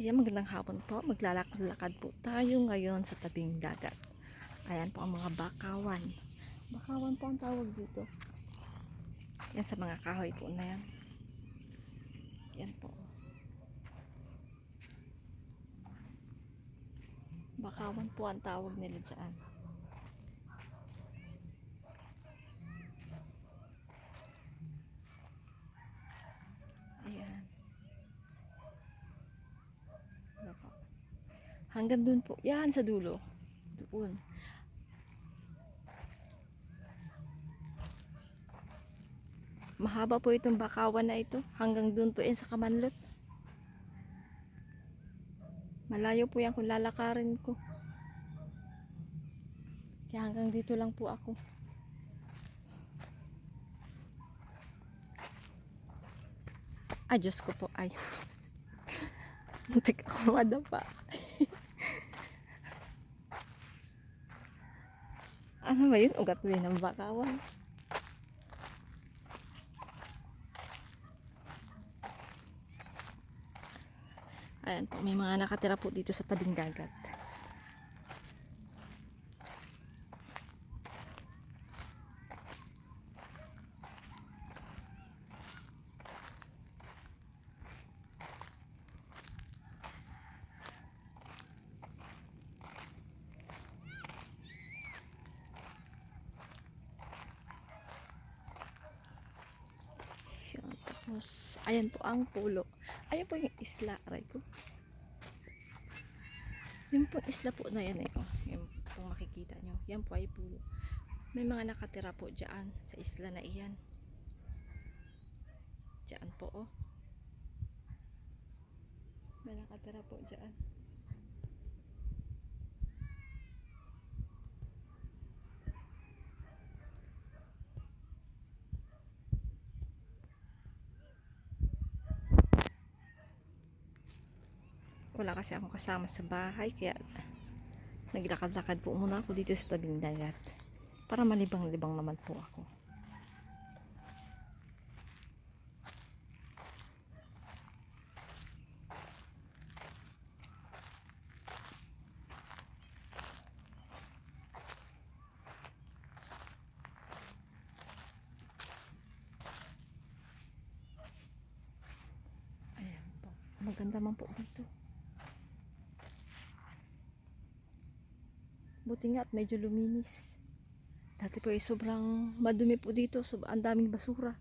Ayan, magandang hapon po. Maglalakad-lakad po tayo ngayon sa tabing dagat. Ayan po ang mga bakawan. Bakawan po ang tawag dito. Yan sa mga kahoy po na yan. Yan po. Bakawan po ang tawag nila dyan. Ayan. Ano po? Hanggang dun po. Yan sa dulo. Doon. Mahaba po itong bakawan na ito. Hanggang dun po yan sa Kamanlot. Malayo po yan kung lalakarin ko. Kaya hanggang dito lang po ako. Ay, Diyos ko po. Ay. Muntik ako madapa. Ano ba yun? Ugat rin ng bakawan. Ayan po, may mga nakatira po dito sa tabing dagat. Yan, tapos, ayan po ang pulo. Ayan po yung isla, aray ko. Yung po isla po na yan eh. Oh, yung po makikita nyo. Yan po ay pulo. May mga nakatira po dyan sa isla na iyan. Dyan po oh. May nakatira po dyan. Wala kasi akong kasama sa bahay kaya naglakad-lakad po muna ako dito sa tabing dagat para malibang-libang naman po ako. Ayan po. Maganda man po dito. Buti nga at medyo luminis. Dati po ay sobrang madumi po dito. Ang daming basura.